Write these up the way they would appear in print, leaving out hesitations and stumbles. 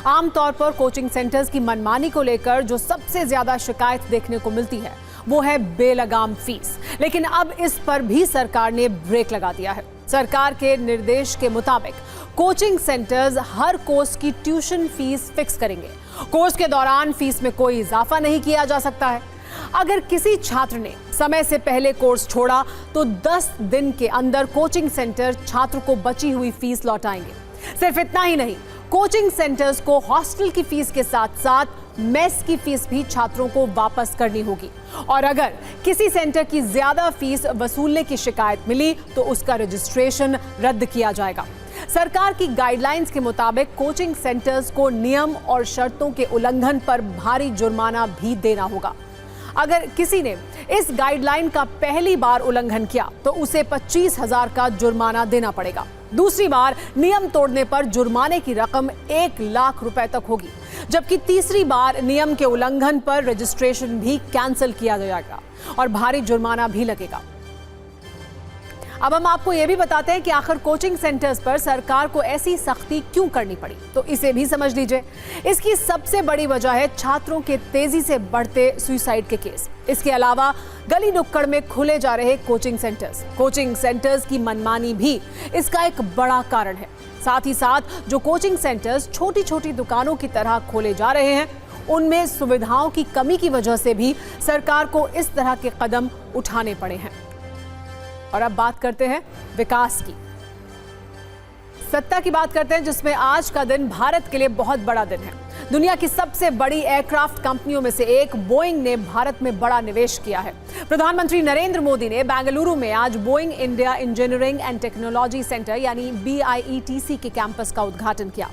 आमतौर पर coaching centres की मनमानी को लेकर जो सबसे ज्यादा शिकायत देखने को मिलती है वो है बेलगाम फीस। लेकिन अब इस पर भी सरकार ने ब्रेक लगा दिया है। सरकार के निर्देश के मुताबिक कोचिंग सेंटर्स हर कोर्स की ट्यूशन फीस फिक्स करेंगे। कोर्स के दौरान फीस में कोई इजाफा नहीं किया जा सकता है। अगर किसी छात्र ने समय से पहले कोर्स छोड़ा तो 10 दिन के अंदर कोचिंग सेंटर छात्र को बची हुई फीस लौटाएंगे। सिर्फ इतना ही नहीं, कोचिंग सेंटर्स को हॉस्टल की फीस के साथ साथ मेस की फीस भी छात्रों को वापस करनी होगी। और अगर किसी सेंटर की ज्यादा फीस वसूलने की शिकायत मिली तो उसका रजिस्ट्रेशन रद्द किया जाएगा। सरकार की गाइडलाइंस के मुताबिक कोचिंग सेंटर्स को नियम और शर्तों के उल्लंघन पर भारी जुर्माना भी देना होगा। अगर किसी ने इस गाइडलाइन का पहली बार उल्लंघन किया तो उसे 25,000 का जुर्माना देना पड़ेगा। दूसरी बार नियम तोड़ने पर जुर्माने की रकम 1 लाख रुपए तक होगी, जबकि तीसरी बार नियम के उल्लंघन पर रजिस्ट्रेशन भी कैंसिल किया जाएगा और भारी जुर्माना भी लगेगा। अब हम आपको यह भी बताते हैं कि आखिर कोचिंग सेंटर्स पर सरकार को ऐसी सख्ती क्यों करनी पड़ी, तो इसे भी समझ लीजिए। इसकी सबसे बड़ी वजह है छात्रों के तेजी से बढ़ते सुसाइड के केस। इसके अलावा गली नुक्कड़ में खुले जा रहे कोचिंग सेंटर्स की मनमानी भी इसका एक बड़ा कारण है। साथ ही साथ जो कोचिंग सेंटर्स छोटी छोटी दुकानों की तरह खोले जा रहे हैं, उनमें सुविधाओं की कमी की वजह से भी सरकार को इस तरह के कदम उठाने पड़े हैं। और अब बात करते हैं विकास की, सत्ता की बात करते हैं, जिसमें आज का दिन भारत के लिए बहुत बड़ा दिन है। दुनिया की सबसे बड़ी एयरक्राफ्ट कंपनियों में से एक बोइंग ने भारत में बड़ा निवेश किया है। प्रधानमंत्री नरेंद्र मोदी ने बेंगलुरु में आज Boeing India engineering and technology centre यानी BIETC के कैंपस का उद्घाटन किया।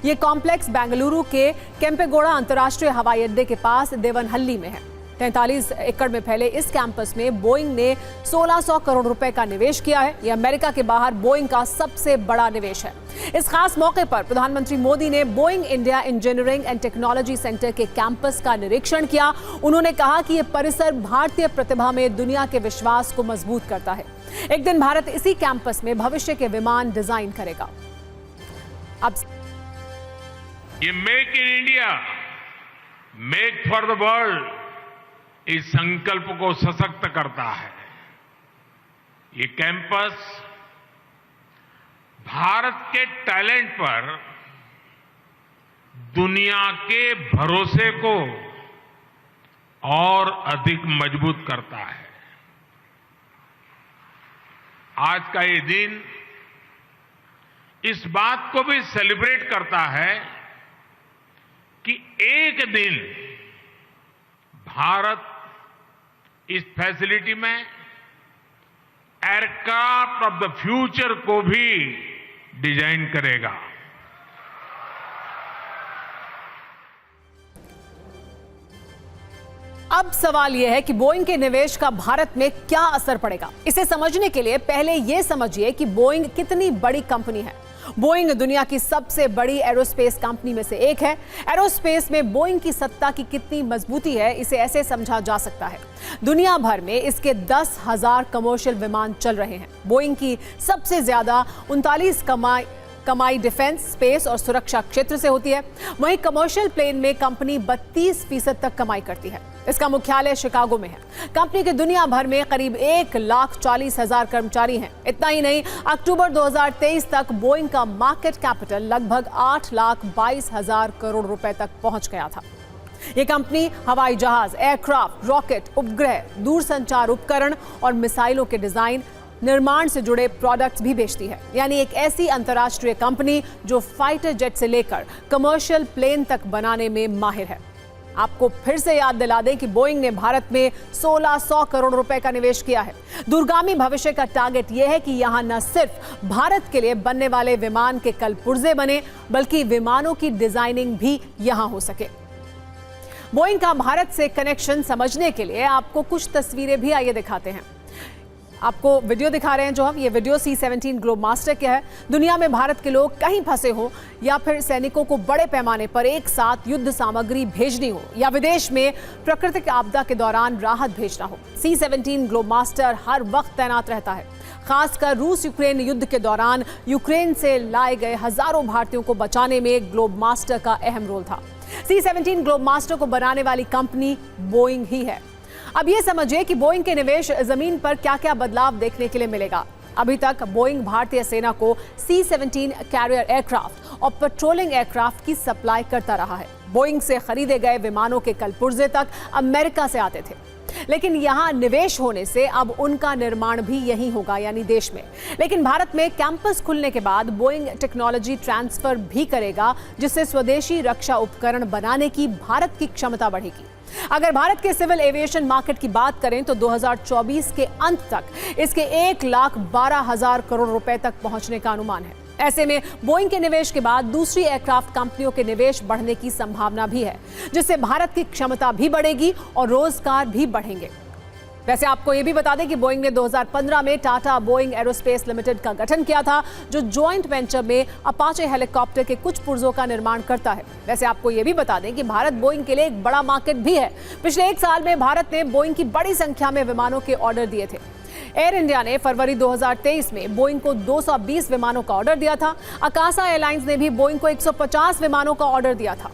ये कॉम्प्लेक्स बेंगलुरु के केम्पेगौड़ा अंतर्राष्ट्रीय हवाई अड्डे के पास देवनहल्ली में है। 43 एकड़ में फैले इस कैंपस में बोइंग ने 1600 करोड़ रुपए का निवेश किया है। यह अमेरिका के बाहर बोइंग का सबसे बड़ा निवेश है। इस खास मौके पर प्रधानमंत्री मोदी ने Boeing India engineering and technology centre के कैंपस का निरीक्षण किया। उन्होंने कहा कि यह परिसर भारतीय प्रतिभा में दुनिया के विश्वास को मजबूत करता है। एक दिन भारत इसी कैंपस में भविष्य के विमान डिजाइन करेगा। अब ये make in India, make for the world, इस संकल्प को सशक्त करता है। ये कैंपस भारत के टैलेंट पर दुनिया के भरोसे को और अधिक मजबूत करता है। आज का ये दिन इस बात को भी सेलिब्रेट करता है कि एक दिन भारत इस फैसिलिटी में एयरक्राफ्ट ऑफ द फ्यूचर को भी डिजाइन करेगा। अब सवाल यह है कि बोइंग के निवेश का भारत में क्या असर पड़ेगा। इसे समझने के लिए पहले यह समझिए कि बोइंग कितनी बड़ी कंपनी है। बोइंग दुनिया की सबसे बड़ी एरोस्पेस कंपनी में से एक है। एरोस्पेस में बोइंग की सत्ता की कितनी मजबूती है, इसे ऐसे समझा जा सकता है। दुनिया भर में इसके 10,000 कमर्शियल विमान चल रहे हैं। बोइंग की सबसे ज्यादा 39 कमाई डिफेंस, स्पेस और सुरक्षा क्षेत्र से होती है। वहीं कमर्शियल प्लेन में कंपनी 32% तक कमाई करती है। इसका मुख्यालय शिकागो में है। कंपनी के दुनिया भर में करीब 1,40,000 कर्मचारी हैं। इतना ही नहीं, अक्टूबर 2023 तक बोइंग का मार्केट कैपिटल लगभग 8,22,000 करोड़ रुपए तक पहुंच गया था। ये कंपनी हवाई जहाज, एयरक्राफ्ट, रॉकेट, उपग्रह, दूरसंचार उपकरण और मिसाइलों के डिजाइन, निर्माण से जुड़े प्रोडक्ट्स भी बेचती है। यानी एक ऐसी अंतर्राष्ट्रीय कंपनी जो फाइटर जेट से लेकर कमर्शियल प्लेन तक बनाने में माहिर है। आपको फिर से याद दिला दें कि बोइंग ने भारत में 1600 करोड़ रुपए का निवेश किया है। दूरगामी भविष्य का टारगेट यह है कि यहां न सिर्फ भारत के लिए बनने वाले विमान के कल पुर्जे बने, बल्कि विमानों की डिजाइनिंग भी यहां हो सके। बोइंग का भारत से कनेक्शन समझने के लिए आपको कुछ तस्वीरें भी आइए दिखाते हैं। आपको वीडियो दिखा रहे हैं जो हम, ये वीडियो C-17 ग्लोबमास्टर का है। दुनिया में भारत के लोग कहीं फंसे हो या फिर सैनिकों को बड़े पैमाने पर एक साथ युद्ध सामग्री भेजनी हो या विदेश में प्राकृतिक आपदा के दौरान राहत भेजना हो, C-17 ग्लोबमास्टर हर वक्त तैनात रहता है। खासकर रूस यूक्रेन युद्ध के दौरान यूक्रेन से लाए गए हजारों भारतीयों को बचाने में ग्लोबमास्टर का अहम रोल था। C-17 ग्लोबमास्टर को बनाने वाली कंपनी बोइंग ही है। अब ये समझिए कि बोइंग के निवेश जमीन पर क्या क्या बदलाव देखने के लिए मिलेगा। अभी तक बोइंग भारतीय सेना को C-17 कैरियर एयरक्राफ्ट और पेट्रोलिंग एयरक्राफ्ट की सप्लाई करता रहा है। बोइंग से खरीदे गए विमानों के कलपुर्जे तक अमेरिका से आते थे, लेकिन यहां निवेश होने से अब उनका निर्माण भी यहीं होगा, यानी देश में। लेकिन भारत में कैंपस खुलने के बाद बोइंग टेक्नोलॉजी ट्रांसफर भी करेगा, जिससे स्वदेशी रक्षा उपकरण बनाने की भारत की क्षमता बढ़ेगी। अगर भारत के सिविल एविएशन मार्केट की बात करें तो 2024 के अंत तक इसके 1,12,000 करोड़ रुपए तक पहुंचने का अनुमान है। ऐसे में बोइंग के निवेश के बाद दूसरी एयरक्राफ्ट कंपनियों के निवेश बढ़ने की संभावना भी है, जिससे भारत की क्षमता भी बढ़ेगी और रोजगार भी बढ़ेंगे। वैसे आपको यह भी बता दें कि बोइंग ने 2015 में टाटा बोइंग एरोस्पेस लिमिटेड का गठन किया था, जो जॉइंट वेंचर में अपाचे हेलीकॉप्टर के कुछ पुर्जों का निर्माण करता है। वैसे आपको यह भी बता दें कि भारत बोइंग के लिए एक बड़ा मार्केट भी है। पिछले 1 साल में भारत ने बोइंग की बड़ी संख्या में विमानों के ऑर्डर दिए थे। एयर इंडिया ने फरवरी 2023 में बोइंग को 220 विमानों का ऑर्डर दिया था। अकासा एयरलाइंस ने भी बोइंग को 150 विमानों का ऑर्डर दिया था।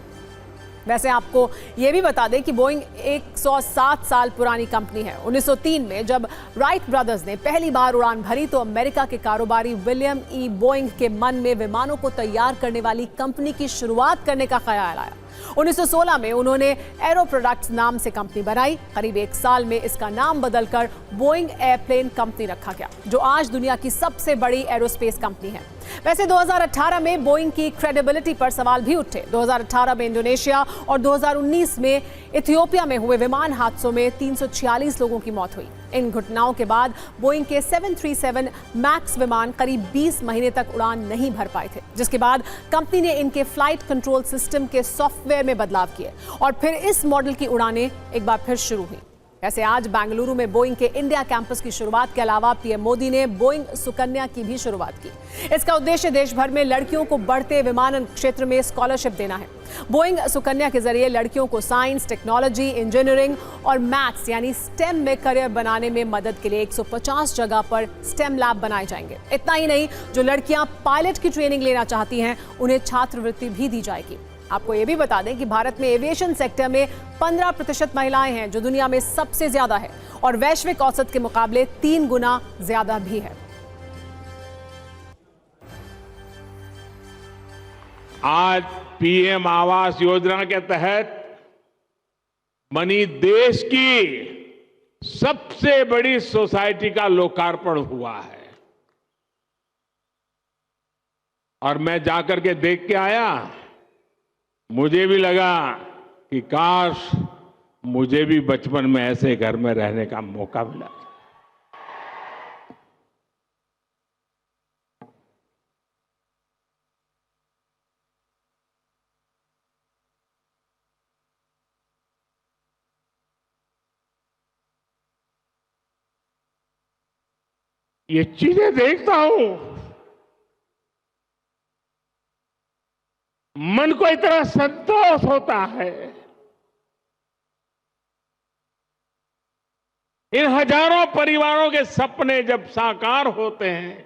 वैसे आपको यह भी बता दें कि बोइंग 107 साल पुरानी कंपनी है। 1903 में जब राइट ब्रदर्स ने पहली बार उड़ान भरी तो अमेरिका के कारोबारी विलियम ई बोइंग के मन में विमानों को तैयार करने वाली कंपनी की शुरुआत करने का ख्याल आया। 1916 में उन्होंने एरो प्रोडक्ट्स नाम से कंपनी बनाई। करीब 1 साल में इसका नाम बदलकर बोइंग एयरप्लेन कंपनी रखा गया, जो आज दुनिया की सबसे बड़ी एरोस्पेस कंपनी है। वैसे 2018 में बोइंग की क्रेडिबिलिटी पर सवाल भी उठे। 2018 में इंडोनेशिया और 2019 में इथियोपिया में हुए विमान हादसों में 346 लोगों की मौत हुई। इन घटनाओं के बाद बोइंग के 737 मैक्स विमान करीब 20 महीने तक उड़ान नहीं भर पाए थे, जिसके बाद कंपनी ने इनके फ्लाइट कंट्रोल सिस्टम के सॉफ्टवेयर में बदलाव किए और फिर इस मॉडल की उड़ानें एक बार फिर शुरू हुई। ऐसे आज बेंगलुरु में बोइंग के इंडिया कैंपस की शुरुआत के अलावा पीएम मोदी ने बोइंग सुकन्या की भी शुरुआत की। इसका उद्देश्य देश भर में लड़कियों को बढ़ते विमानन क्षेत्र में स्कॉलरशिप देना है। बोइंग सुकन्या के जरिए लड़कियों को साइंस, टेक्नोलॉजी, इंजीनियरिंग और मैथ्स यानी स्टेम में करियर बनाने में मदद के लिए 150 जगह पर स्टेम लैब बनाए जाएंगे। इतना ही नहीं, जो लड़कियां पायलट की ट्रेनिंग लेना चाहती हैं उन्हें छात्रवृत्ति भी दी जाएगी। आपको यह भी बता दें कि भारत में एविएशन सेक्टर में 15% महिलाएं हैं, जो दुनिया में सबसे ज्यादा है और वैश्विक औसत के मुकाबले 3 गुना ज्यादा भी है। आज पीएम आवास योजना के तहत बनी देश की सबसे बड़ी सोसाइटी का लोकार्पण हुआ है और मैं जाकर के देख के आया। मुझे भी लगा कि काश मुझे भी बचपन में ऐसे घर में रहने का मौका मिला। ये चीजें देखता हूं, मन को इतना संतोष होता है। इन हजारों परिवारों के सपने जब साकार होते हैं